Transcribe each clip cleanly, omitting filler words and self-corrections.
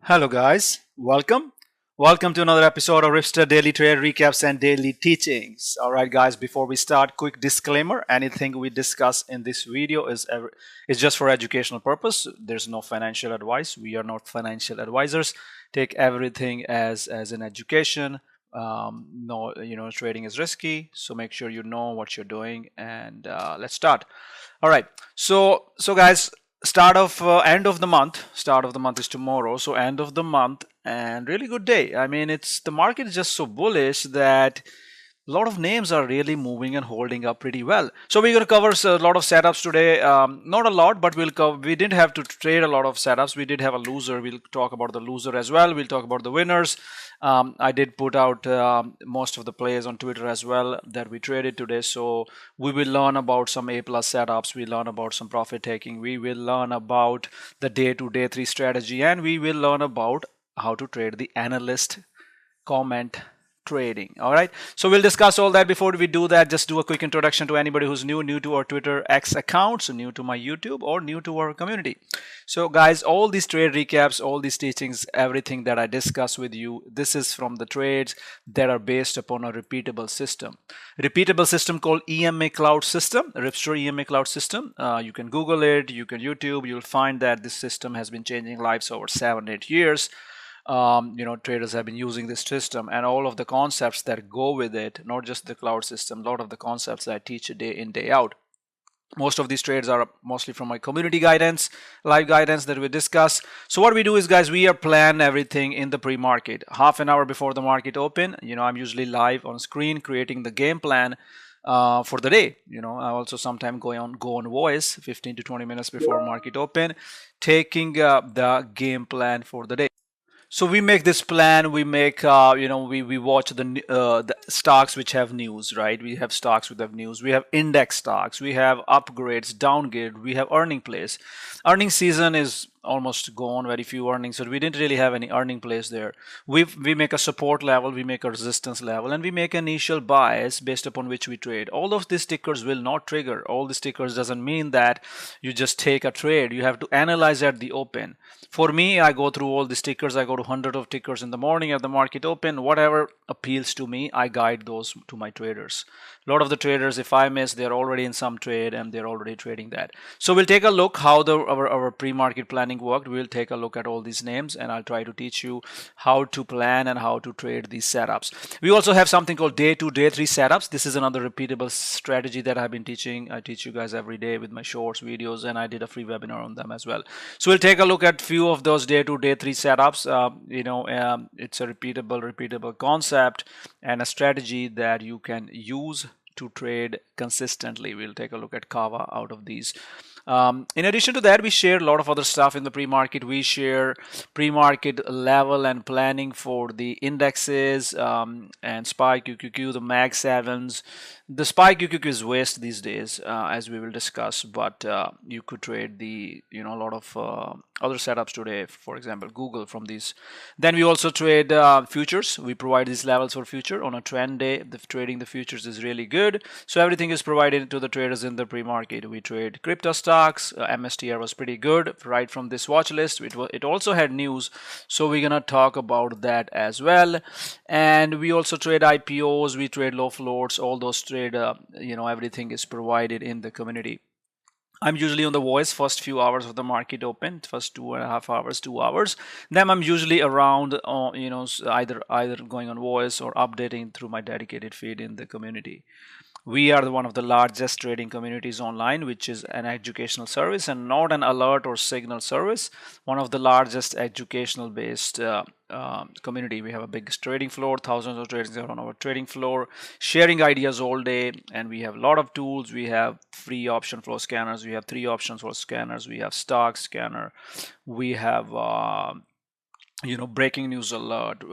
Hello, guys. Welcome. Welcome to another episode of Ripster Daily Trade Recaps and Daily Teachings. All right, guys, before we start, quick disclaimer. Anything we discuss in this video is just for educational purpose. There's no financial advice. We are not financial advisors. Take everything as an education. No, trading is risky. So make sure you know what you're doing. And let's start. All right. So guys, end of the month. Start of the month is tomorrow. So end of the month and really good day. I mean, the market is just so bullish that a lot of names are really moving and holding up pretty well. So we're going to cover a lot of setups today. Not a lot, but we'll cover. We didn't have to trade a lot of setups. We did have a loser. We'll talk about the loser as well. We'll talk about the winners. I did put out most of the plays on Twitter as well that we traded today. So we will learn about some A plus setups. We learn about some profit taking. We will learn about the day 2 day 3 strategy, and we will learn about how to trade the analyst comment trading. All right, so we'll discuss all that. Before we do that, just do a quick introduction to anybody who's new to our Twitter X account, so new to my YouTube or new to our community. So guys, all these trade recaps, all these teachings, everything that I discuss with you, this is from the trades that are based upon a repeatable system called EMA cloud system, Ripster EMA cloud system. You can Google it, you can YouTube, you'll find that this system has been changing lives over 7-8 years. Traders have been using this system and all of the concepts that go with it, not just the cloud system, a lot of the concepts that I teach day in, day out. Most of these trades are mostly from my community guidance, live guidance that we discuss. So what we do is, guys, we are plan everything in the pre-market. Half an hour before the market open, I'm usually live on screen creating the game plan for the day. I also sometimes go on voice 15 to 20 minutes before market open, taking the game plan for the day. So we make this plan. We make, we watch the stocks which have news, right? We have stocks which have news. We have index stocks. We have upgrades, downgrade. We have earning plays. Earning season is almost gone. Very few earnings, so we didn't really have any earning plays there. We make a support level, we make a resistance level, and we make initial buys based upon which we trade. All of these tickers will not trigger. All these tickers doesn't mean that you just take a trade. You have to analyze at the open. For me, I go through all these tickers. I go to 100 of tickers in the morning at the market open. Whatever appeals to me, I guide those to my traders. A lot of the traders, if I miss, they're already in some trade and they're already trading that. So we'll take a look how our pre-market planning worked. We'll take a look at all these names and I'll try to teach you how to plan and how to trade these setups. We also have something called day 2, day 3 setups. This is another repeatable strategy that I've been teaching. I teach you guys every day with my shorts videos, and I did a free webinar on them as well. So we'll take a look at few of those day 2, day 3 setups. It's a repeatable concept and a strategy that you can use to trade consistently. We'll take a look at CAVA out of these. In addition to that, we share a lot of other stuff in the pre-market. We share pre-market level and planning for the indexes and SPY QQQ, the Mag 7s. The SPY QQQ is waste these days, as we will discuss, but you could trade a lot of other setups today, for example, Google from these. Then we also trade futures. We provide these levels for future on a trend day. Trading the futures is really good. So everything is provided to the traders in the pre-market. We trade crypto stocks. MSTR was pretty good right from this watch list. It also had news, so we're gonna talk about that as well. And we also trade IPOs. We trade low floats. All those trade. Everything is provided in the community. I'm usually on the voice first few hours of the market open, first 2.5 hours, 2 hours. Then I'm usually around, either going on voice or updating through my dedicated feed in the community. We are one of the largest trading communities online, which is an educational service and not an alert or signal service. One of the largest educational based community. We have a big trading floor, thousands of traders are on our trading floor, sharing ideas all day, and we have a lot of tools. We have free option flow scanners. We have 3 options for scanners. We have stock scanner. We have breaking news alert.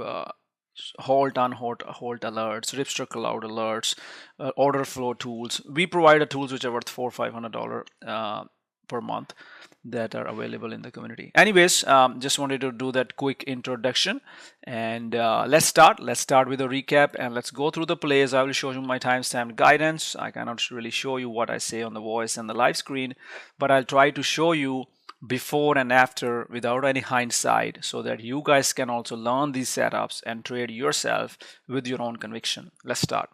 Halt alerts, Ripster Cloud alerts, order flow tools. We provide tools which are worth $400 or $500 per month that are available in the community. Anyways, just wanted to do that quick introduction, and let's start with a recap and let's go through the plays. I will show you my timestamp guidance. I cannot really show you what I say on the voice and the live screen, but I'll try to show you before and after without any hindsight, so that you guys can also learn these setups and trade yourself with your own conviction. Let's start.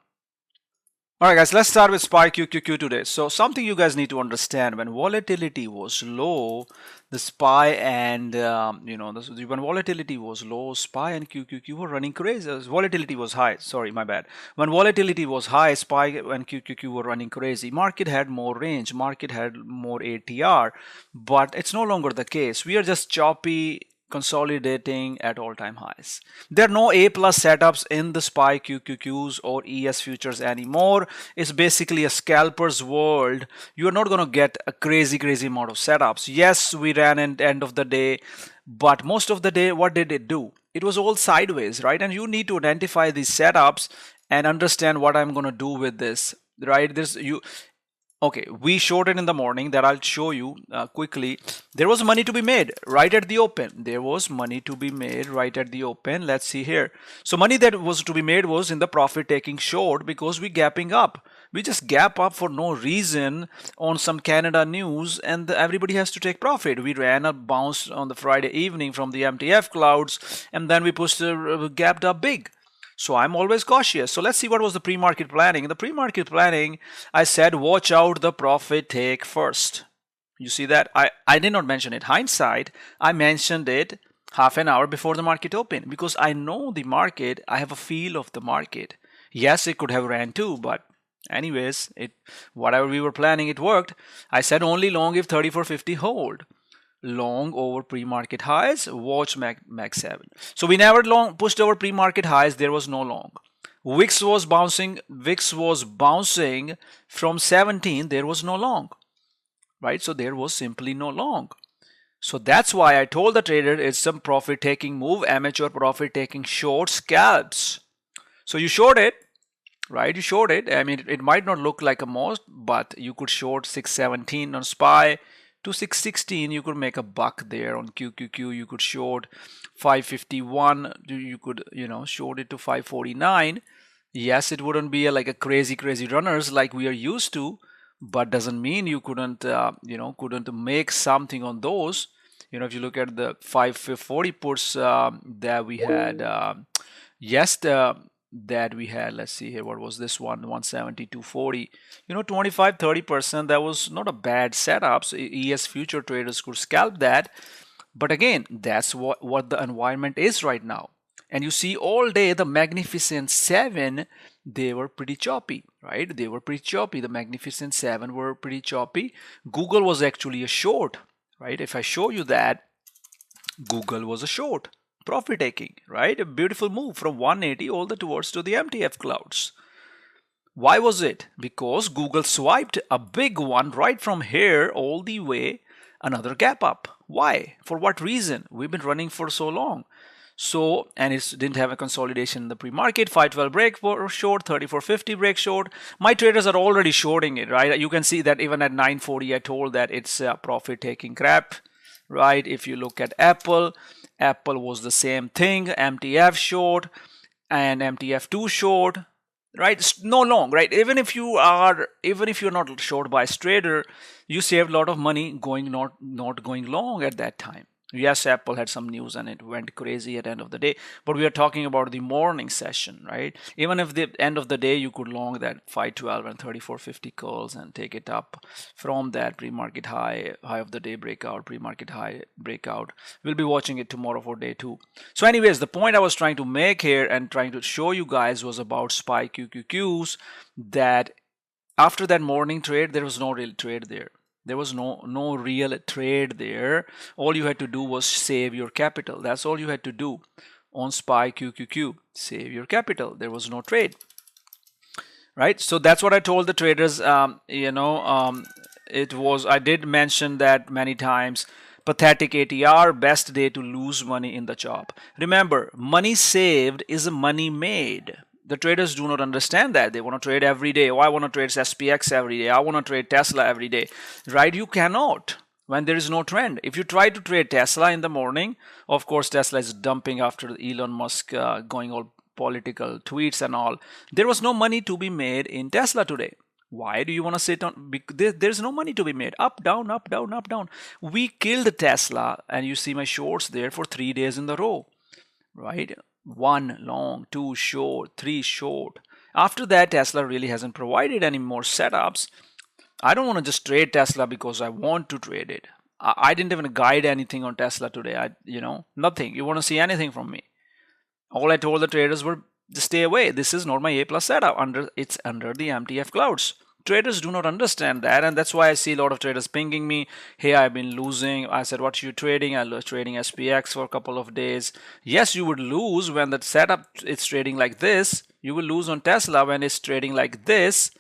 All right, guys, let's start with SPY QQQ today. So something you guys need to understand: when volatility was low, the SPY and when volatility was low, SPY and QQQ were running crazy. Volatility was high. Sorry, my bad. When volatility was high, SPY and QQQ were running crazy. Market had more range. Market had more ATR, but it's no longer the case. We are just choppy, consolidating at all-time highs. There are no A plus setups in the SPY QQQs or ES futures anymore. It's basically a scalper's world. You're not going to get a crazy amount of setups. Yes, we ran at the end of the day, but most of the day, what did it do? It was all sideways, right? And you need to identify these setups and understand what I'm going to do with this, right? Okay, we shorted in the morning. That I'll show you quickly. There was money to be made right at the open. There was money to be made right at the open. Let's see here. So money that was to be made was in the profit taking short, because we gapping up. We just gap up for no reason on some Canada news, and everybody has to take profit. We ran a bounce on the Friday evening from the MTF clouds, and then we pushed gapped up big. So I'm always cautious. So let's see what was the pre-market planning. In the pre-market planning, I said, watch out the profit take first. You see that? I did not mention it hindsight. I mentioned it half an hour before the market opened, because I know the market. I have a feel of the market. Yes, it could have ran too, but anyways, whatever we were planning, it worked. I said only long if 3450 hold. Long over pre-market highs, watch Mag 7. So we never long pushed over pre-market highs. There was no long. VIX was bouncing from 17. There was no long, right? So there was simply no long. So that's why I told the trader it's some profit taking move, amateur profit taking short scalps. So you short it, right? You short it. I mean, it might not look like a most, but you could short 617 on SPY. To 616, you could make a buck there. On QQQ, you could short 551. You could, short it to 549. Yes, it wouldn't be like a crazy runners like we are used to, but doesn't mean you couldn't, couldn't make something on those. If you look at the 540 puts that we had, that we had, let's see here, what was this one? 170, 240, 25-30%. That was not a bad setup. So ES future traders could scalp that. But again, that's what the environment is right now. And you see all day the Magnificent Seven, they were pretty choppy, right? They were pretty choppy. The Magnificent Seven were pretty choppy. Google was actually a short, right? If I show you that, Google was a short. Profit taking, right? A beautiful move from 180 all the towards to the MTF clouds. Why was it? Because Google swiped a big one right from here all the way, another gap up. Why? For what reason? We've been running for so long. So, and it didn't have a consolidation in the pre-market. 512 break short, 3450 break short. My traders are already shorting it, right? You can see that even at 940, I told that it's a profit taking crap, right? If you look at Apple was the same thing, MTF short and MTF2 short, right? No long, right? Even if you're not short by trader, you saved a lot of money not going long at that time. Yes, Apple had some news and it went crazy at the end of the day, but we are talking about the morning session, right? Even if the end of the day you could long that 512 and 3450 calls and take it up from that pre-market high of the day breakout, pre-market high breakout. We'll be watching it tomorrow for day 2. So anyways, the point I was trying to make here and trying to show you guys was about SPY QQQs, that after that morning trade, there was no real trade there. There was no real trade there. All you had to do was save your capital. That's all you had to do on SPY QQQ. Save your capital. There was no trade, right? So that's what I told the traders. It was, I did mention that many times. Pathetic ATR, best day to lose money in the chop. Remember, money saved is money made. The traders do not understand that. They want to trade every day. Oh, I want to trade SPX every day. I want to trade Tesla every day, right? You cannot when there is no trend. If you try to trade Tesla in the morning, of course, Tesla is dumping after Elon Musk going all political tweets and all. There was no money to be made in Tesla today. Why do you want to sit on? There's no money to be made. Up, down, up, down, up, down. We killed Tesla, and you see my shorts there for 3 days in the row, right? 1 long, 2 short, 3 short. After that, Tesla really hasn't provided any more setups. I don't want to just trade Tesla because I want to trade it. I didn't even guide anything on Tesla today. Nothing. You want to see anything from me? All I told the traders were just stay away. This is not my A plus setup. It's under the MTF clouds. Traders do not understand that, and that's why I see a lot of traders pinging me. Hey, I've been losing. I said, what are you trading? I was trading SPX for a couple of days. Yes, you would lose when the setup it's trading like this. You will lose on Tesla when it's trading like this.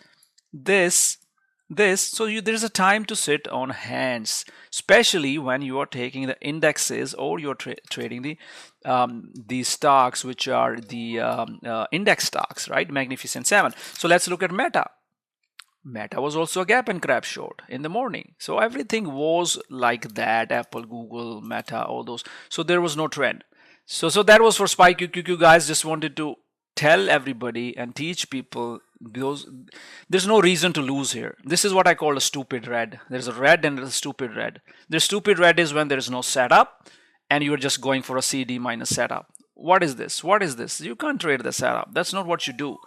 So there's a time to sit on hands, especially when you are taking the indexes or you're trading the stocks which are the index stocks, right? Magnificent Seven. So let's look at Meta. Meta was also a gap and crab short in the morning. So everything was like that. Apple, Google, Meta, all those. So there was no trend. So that was for SPY QQQ, guys. Just wanted to tell everybody and teach people there's no reason to lose here. This is what I call a stupid red. There's a red and there's a stupid red. The stupid red is when there's no setup and you're just going for a CD minus setup. What is this? What is this? You can't trade the setup. That's not what you do,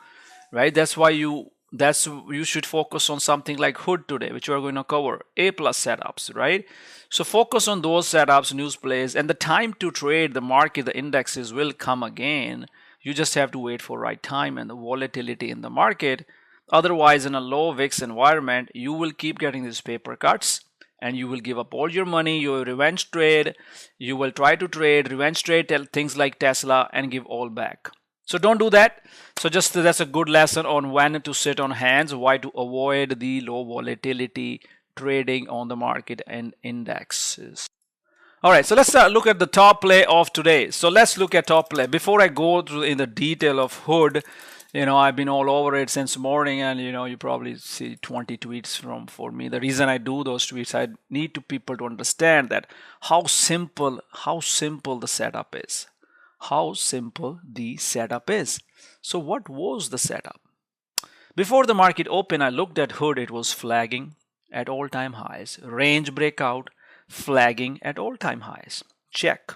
right? That's why you should focus on something like hood today, which we're going to cover. A plus setups, right? So focus on those setups, news plays, and the time to trade the market, the indexes will come again. You just have to wait for right time and the volatility in the market. Otherwise, in a low VIX environment, you will keep getting these paper cuts and you will give up all your money. You will revenge trade. You will try to trade, revenge trade things like Tesla and give all back. So don't do that. So just that's a good lesson on when to sit on hands, why to avoid the low volatility trading on the market and indexes. All right, so let's look at the top play of today. So let's look at top play. Before I go through in the detail of hood, I've been all over it since morning, and you probably see 20 tweets for me. The reason I do those tweets, I need people to understand that how simple the setup is. How simple the setup is. So what was the setup? Before the market opened, I looked at hood. It was flagging at all-time highs. Range breakout, flagging at all-time highs. Check,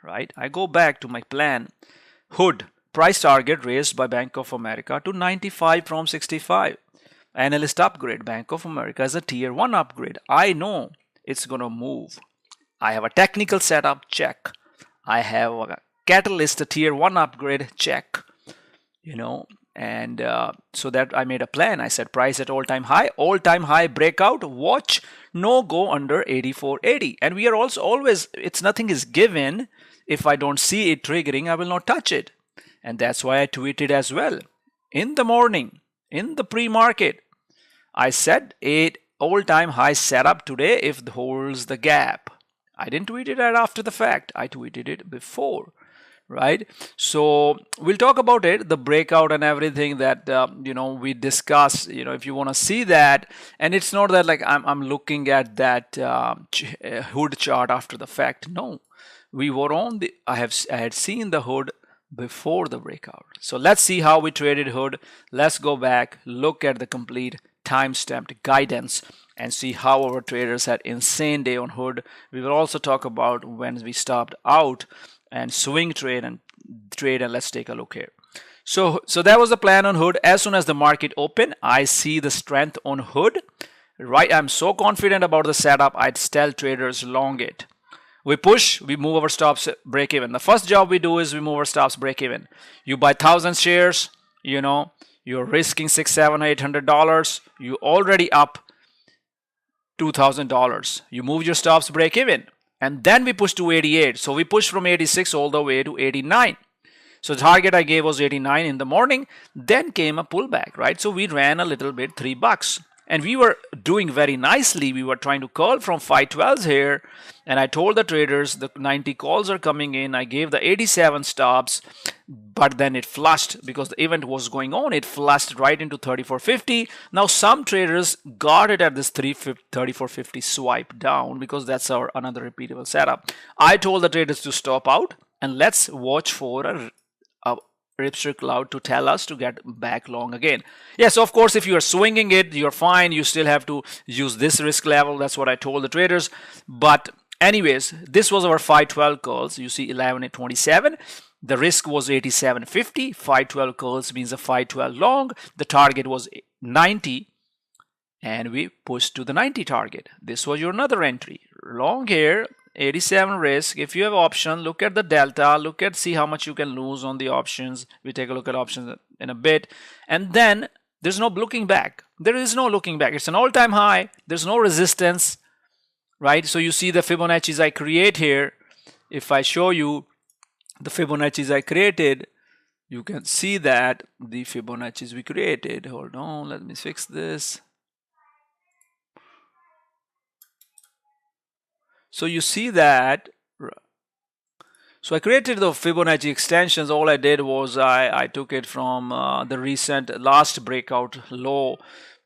right? I go back to my plan. Hood, price target raised by Bank of America to 95 from 65. Analyst upgrade, Bank of America is a tier 1 upgrade. I know it's going to move. I have a technical setup, check. I have a catalyst, a tier 1 upgrade, check. And so that I made a plan. I said price at all-time high breakout, watch, no go under 84.80. And we are also always, nothing is given. If I don't see it triggering, I will not touch it. And that's why I tweeted as well. In the morning, in the pre-market, I said all-time high setup today if it holds the gap. I didn't tweet it right after the fact. I tweeted it before. Right, so we'll talk about it, the breakout and everything that we discuss. If you want to see that, and it's not that like I'm looking at that hood chart after the fact. No, we were on the. I had seen the hood before the breakout. So let's see how we traded hood. Let's go back, look at the complete time-stamped guidance, and see how our traders had insane day on hood. We will also talk about when we stopped out and swing trade and let's take a look here. So that was the plan on hood. As soon as the market opened, I see the strength on hood. Right, I'm so confident about the setup. I'd tell traders long it. We push, we move our stops, break even. The first job we do is we move our stops, break even. You buy 1,000 shares, you're risking $600, $700, $800. You already up $2,000. You move your stops, break even. And then we push to 88. So we pushed from 86 all the way to 89. So the target I gave was 89 in the morning. Then came a pullback, right? So we ran a little bit, $3. And we were doing very nicely. We were trying to call from 512s here. And I told the traders the 90 calls are coming in. I gave the 87 stops. But then it flushed because the event was going on. It flushed right into 34.50. Now some traders got it at this 34.50 swipe down because that's our another repeatable setup. I told the traders to stop out and let's watch for Ripster Cloud to tell us to get back long again. Yes, of course, if you are swinging it, you're fine. You still have to use this risk level. That's what I told the traders. But anyways, this was our 512 calls. You see 11 at 27. The risk was 87.50. 512 calls means a 512 long. The target was 90. And we pushed to the 90 target. This was your another entry. Long here, 87 risk. If you have option, look at the delta, see how much you can lose on the options. We take a look at options in a bit. And then there's no looking back. There is no looking back. It's an all-time high. There's no resistance, right? So you see the Fibonacci's I create here. If I show you the Fibonacci's I created, you can see that the Fibonacci's we created. Hold on, let me fix this. So you see that, so I created the Fibonacci extensions. All I did was I took it from the recent last breakout low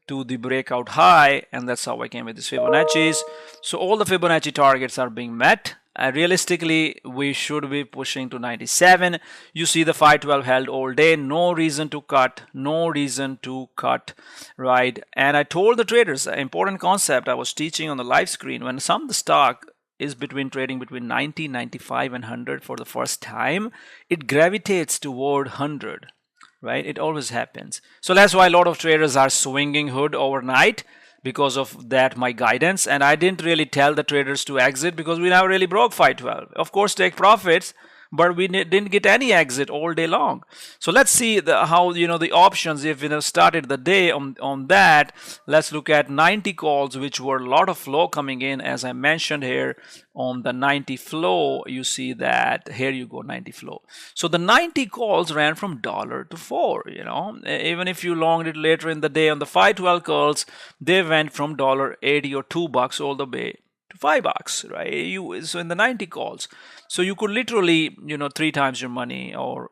to the breakout high, and that's how I came with this Fibonacci's. So all the Fibonacci targets are being met. Realistically, we should be pushing to 97. You see the 512 held all day. No reason to cut. No reason to cut, right? And I told the traders, an important concept I was teaching on the live screen, when some of the stock is trading between 90, 95 and 100 for the first time, it gravitates toward 100, right? It always happens. So that's why a lot of traders are swinging hood overnight, because of that my guidance. And I didn't really tell the traders to exit because we never really broke 512. Of course, take profits, but we didn't get any exit all day long. So let's see how the options, if started the day on that. Let's look at 90 calls, which were a lot of flow coming in, as I mentioned here on the 90 flow. You see that here you go, 90 flow. So the 90 calls ran from $1 to $4. Even if you longed it later in the day on the 512 calls, they went from $1.80 or $2 all the way to $5, right? So in the 90 calls, so you could literally 3 times your money or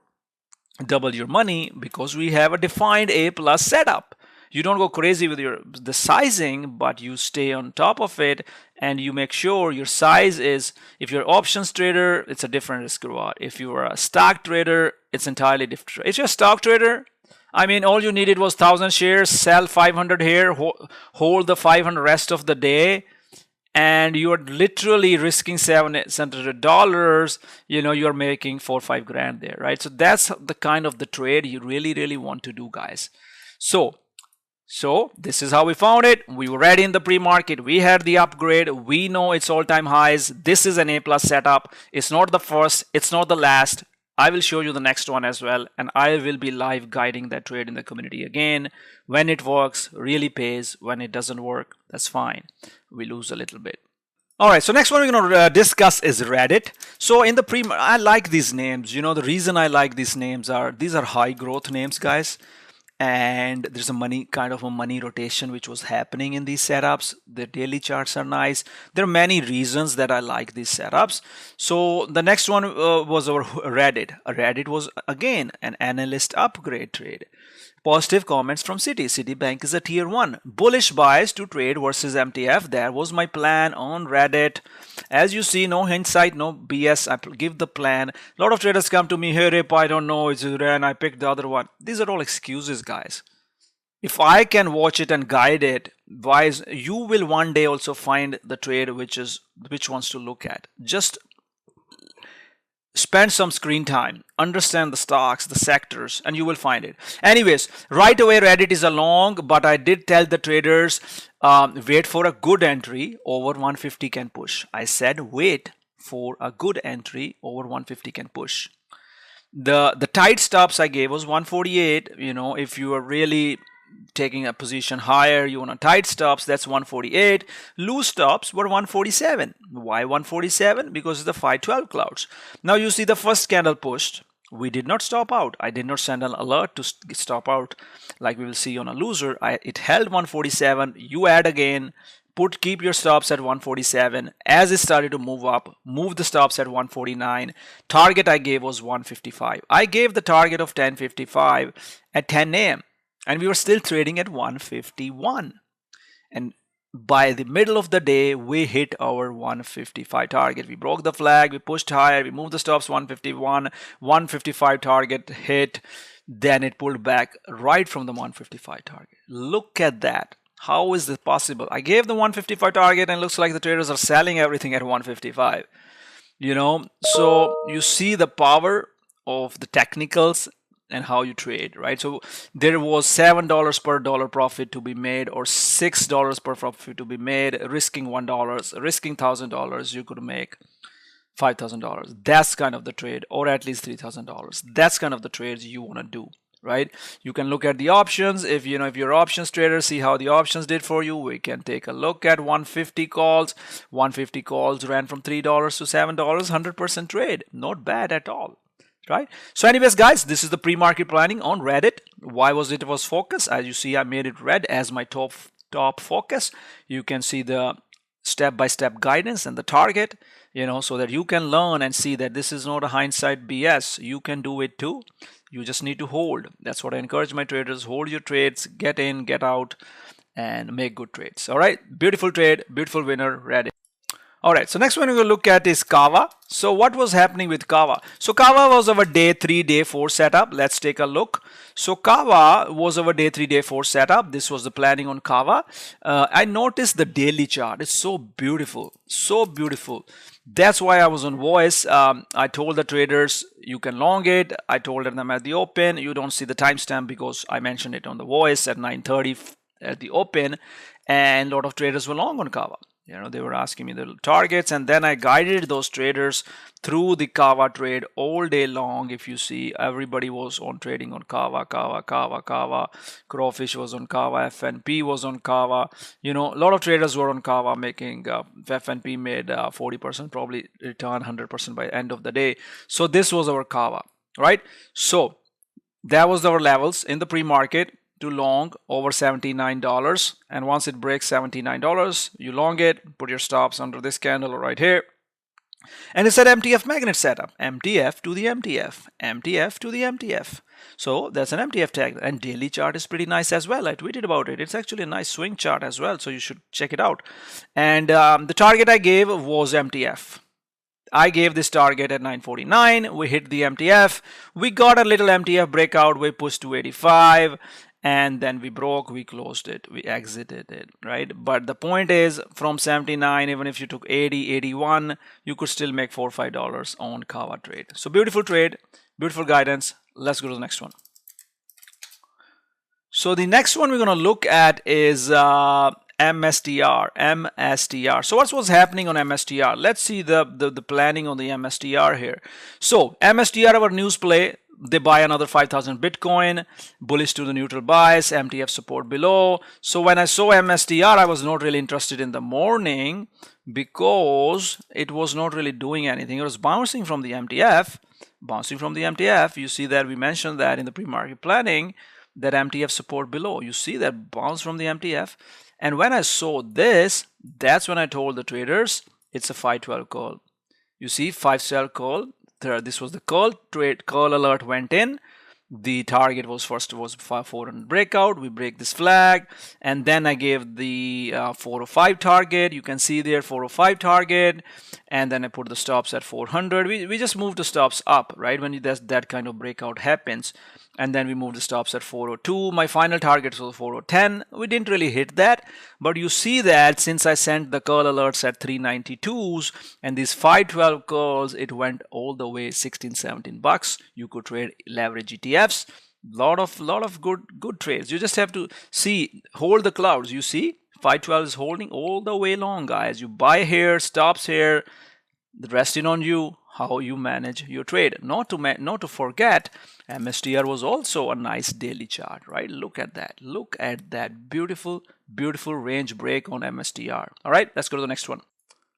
double your money, because we have a defined A+ setup. You don't go crazy with the sizing, but you stay on top of it, and you make sure your size is, if you're options trader, it's a different risk reward. If you are a stock trader, it's entirely different. If you're a stock trader, I mean, all you needed was 1,000 shares, sell 500 here, hold the 500 rest of the day, and you are literally risking $700. You're making 4 or 5 grand there, right? So that's the kind of the trade you really want to do, guys. So this is how we found it. We were ready in the pre-market. We had the upgrade. We know it's all-time highs. This is an A+ setup. It's not the first. It's not the last. I will show you the next one as well, and I will be live guiding that trade in the community again. When it works, really pays. When it doesn't work, that's fine. We lose a little bit. All right, so next one we're going to discuss is Reddit. So in the I like these names. The reason I like these names these are high growth names, guys. And there's a money rotation which was happening in these setups. The daily charts are nice. There are many reasons that I like these setups. So the next one was our Reddit. Reddit was again an analyst upgrade trade. Positive comments from Citi. Citibank is a tier 1. Bullish buys to trade versus MTF. That was my plan on Reddit. As you see, no hindsight, no BS. I give the plan. A lot of traders come to me, hey Rip, I don't know, it's ran, I picked the other one. These are all excuses, guys. If I can watch it and guide it, you will one day also find the trade which ones to look at. Just spend some screen time, understand the stocks, the sectors, and you will find it. Anyways, right away Reddit is a long, but I did tell the traders, wait for a good entry over 150 can push. I said wait for a good entry over 150 can push. The tight stops I gave was 148. If you are really taking a position higher, you want a tight stops, that's 148. Loose stops were 147. Why 147? Because of the 512 clouds. Now you see the first candle pushed. We did not stop out. I did not send an alert to stop out like we will see on a loser. It held 147. You add again, keep your stops at 147. As it started to move up, move the stops at 149. Target I gave was 155. I gave the target of 1055 at 10 a.m. and we were still trading at 151. And by the middle of the day, we hit our 155 target. We broke the flag, we pushed higher, we moved the stops 151, 155 target hit, then it pulled back right from the 155 target. Look at that. How is this possible? I gave the 155 target and it looks like the traders are selling everything at 155. So you see the power of the technicals and how you trade, right? So there was $7 per dollar profit to be made, or $6 per profit to be made, risking $1, risking $1,000, you could make $5,000. That's kind of the trade, or at least $3,000. That's kind of the trades you want to do, right? You can look at the options. If you're options trader, see how the options did for you. We can take a look at 150 calls. 150 calls ran from $3 to $7, 100% trade. Not bad at all, right? So anyways, guys, this is the pre-market planning on Reddit. Why was it was focus? As you see, I made it red as my top focus. You can see the step-by-step guidance and the target, so that you can learn and see that this is not a hindsight BS. You can do it too. You just need to hold. That's what I encourage my traders. Hold your trades, get in, get out, and make good trades. All right, beautiful trade, beautiful winner, Reddit. All right, so next one we're going to look at is CAVA. So what was happening with CAVA? So CAVA was our day 3, day 4 setup. Let's take a look. So CAVA was our day 3, day 4 setup. This was the planning on CAVA. I noticed the daily chart. It's so beautiful, so beautiful. That's why I was on voice. I told the traders you can long it. I told them at the open. You don't see the timestamp because I mentioned it on the voice at 9:30 at the open, and a lot of traders were long on CAVA. They were asking me the targets, and then I guided those traders through the CAVA trade all day long. If you see, everybody was on trading on CAVA, CAVA, CAVA, CAVA. Crawfish was on CAVA, FNP was on CAVA. A lot of traders were on CAVA making, FNP made 40%, probably return 100% by end of the day. So this was our CAVA, right? So that was our levels in the pre-market. To long over $79, and once it breaks $79, you long it, put your stops under this candle right here, and it said MTF magnet setup, MTF to the MTF, MTF to the MTF. So that's an MTF tag, and daily chart is pretty nice as well. I tweeted about it. It's actually a nice swing chart as well, so you should check it out. And the target I gave was MTF. I gave this target at 949. We hit the MTF. We got a little MTF breakout. We pushed to 85. And then we broke, we closed it, we exited it, right? But the point is, from 79, even if you took 80, 81, you could still make $4 or $5 on CAVA trade. So beautiful trade, beautiful guidance. Let's go to the next one. So the next one we're going to look at is MSTR. So what was happening on MSTR? Let's see the planning on the MSTR here. So MSTR, our news play. They buy another 5,000 Bitcoin, bullish to the neutral bias, MTF support below. So when I saw MSTR, I was not really interested in the morning because it was not really doing anything. It was bouncing from the MTF, You see that we mentioned that in the pre-market planning, that MTF support below. You see that bounce from the MTF. And when I saw this, that's when I told the traders, it's a 512 call. You see, 512 call. This was the call trade. Call alert went in. The target was 400 breakout. We break this flag, and then I gave the 405 target. You can see there 405 target, and then I put the stops at 400. We just moved the stops up, right? When that kind of breakout happens, and then we moved the stops at 402. My final target was 4010. We didn't really hit that, but you see that since I sent the call alerts at 392s and these 512 calls, it went all the way 16-17 bucks. You could trade leverage ETFs. Lot of good trades. You just have to see, hold the clouds. You see 512 is holding all the way long, guys. You buy here, stops here, the rest in on you, how you manage your trade. Not to forget, MSTR was also a nice daily chart, right? Look at that. Look at that beautiful range break on MSTR. All right, let's go to the next one.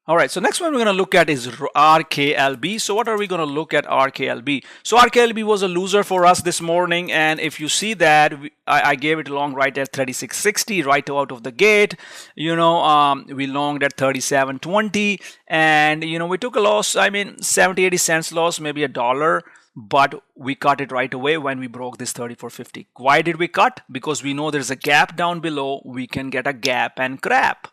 All right, so next one we're going to look at is RKLB. So what are we going to look at RKLB? So RKLB was a loser for us this morning, and if you see that, I gave it long right at 36.60 right out of the gate. We longed at 37.20, and we took a loss. 70-80 cents loss, maybe $1. But we cut it right away when we broke this 34.50. Why did we cut? Because we know there's a gap down below. We can get a gap and crap.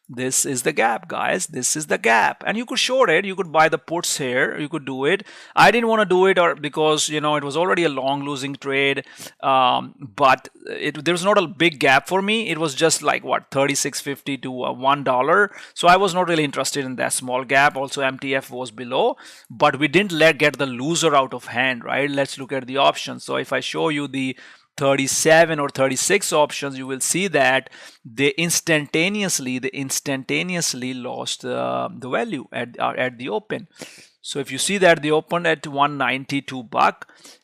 This is the gap, guys. This is the gap, and you could short it. You could buy the puts here. You could do it. I didn't want to do it, or because it was already a long losing trade. But there's not a big gap for me. It was just like what, 36.50 to $1. So I was not really interested in that small gap. Also, MTF was below, but we didn't get the loser out of hand, right? Let's look at the options. So if I show you the 37 or 36 options, you will see that they instantaneously lost the value at the open. So if you see that they opened at $192,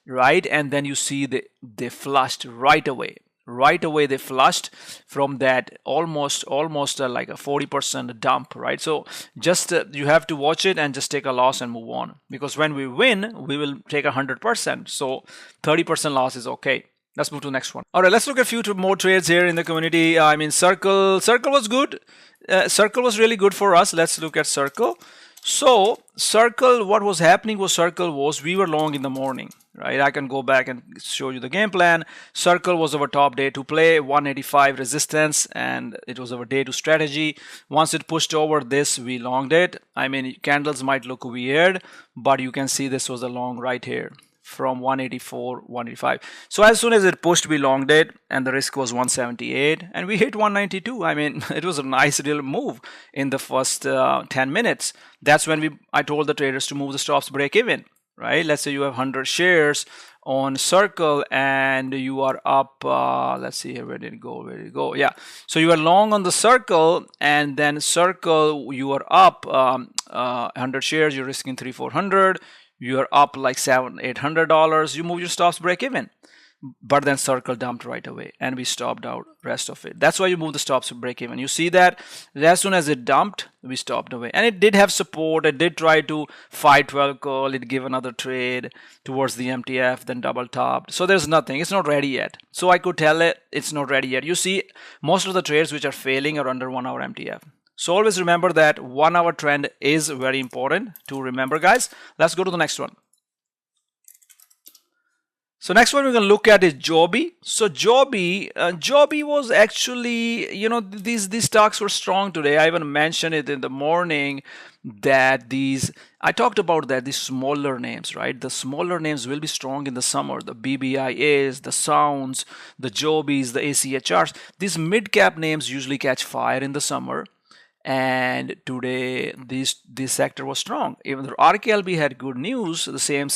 right, and then you see they flushed right away. Right away they flushed from that almost like a 40% dump, right? So just you have to watch it and just take a loss and move on, because when we win we will take 100%. So 30% loss is okay. Let's move to the next one. All right, let's look at a few more trades here in the community. I mean, Circle was good. Circle was really good for us. Let's look at Circle. So Circle, what was happening was we were long in the morning, right? I can go back and show you the game plan. Circle was our top day to play, 185 resistance, and it was our day to strategy. Once it pushed over this, we longed it. I mean, candles might look weird, but you can see this was a long right here from 184, 185. So as soon as it pushed, we longed it, and the risk was 178, and we hit 192. I mean, it was a nice little move in the first 10 minutes. That's when I told the traders to move the stops break even, right? Let's say you have 100 shares on Circle and you are up, let's see here, where did it go? Yeah, so you are long on the Circle, and then Circle you are up 100 shares, you're risking 300-400. You're up like $700-800. You move your stops break even, but then Circle dumped right away, and we stopped out rest of it. That's why you move the stops break even. You see that as soon as it dumped, we stopped away, and it did have support. It did try to 512 call. It gave another trade towards the MTF, then double topped. So there's nothing. It's not ready yet. So I could tell it it's not ready yet. You see, most of the trades which are failing are under 1 hour MTF. So always remember that 1 hour trend is very important to remember, guys. Let's go to the next one. So next one we're going to look at is Choppy. So Choppy was actually, these stocks were strong today. I even mentioned it in the morning that I talked about that, these smaller names, right? The smaller names will be strong in the summer. The BBIAs, the Sounds, the Choppys, the ACHRs. These mid-cap names usually catch fire in the summer. And today this sector was strong. Even though RKLB had good news, the same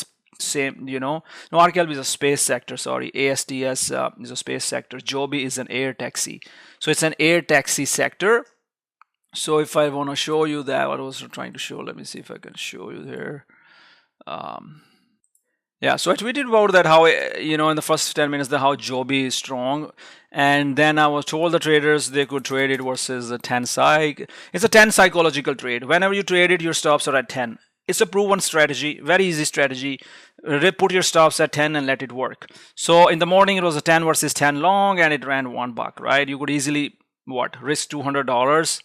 no, RKLB is a space sector, sorry. ASTS is a space sector. Choppy is an air taxi. So it's an air taxi sector. So if I want to show you that, what I was trying to show, let me see if I can show you there. Yeah, so I tweeted about that, how, in the first 10 minutes, how Choppy is strong. And then I was told the traders they could trade it versus a 10 psych. It's a 10 psychological trade. Whenever you trade it, your stops are at 10. It's a proven strategy, very easy strategy. Put your stops at 10 and let it work. So in the morning, it was a 10 versus 10 long, and it ran $1, right? You could easily, risk $200.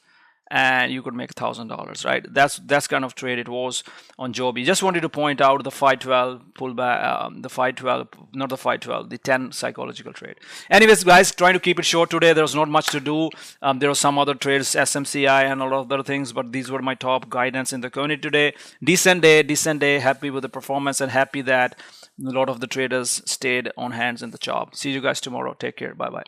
And you could make $1,000, right? That's kind of trade it was on Choppy. Just wanted to point out the 512 pullback, the 512, not the 512, the 10 psychological trade. Anyways, guys, trying to keep it short today. There was not much to do. There were some other trades, SMCI and a lot of other things, but these were my top guidance in the community today. Decent day. Happy with the performance and happy that a lot of the traders stayed on hands in the job. See you guys tomorrow. Take care. Bye-bye.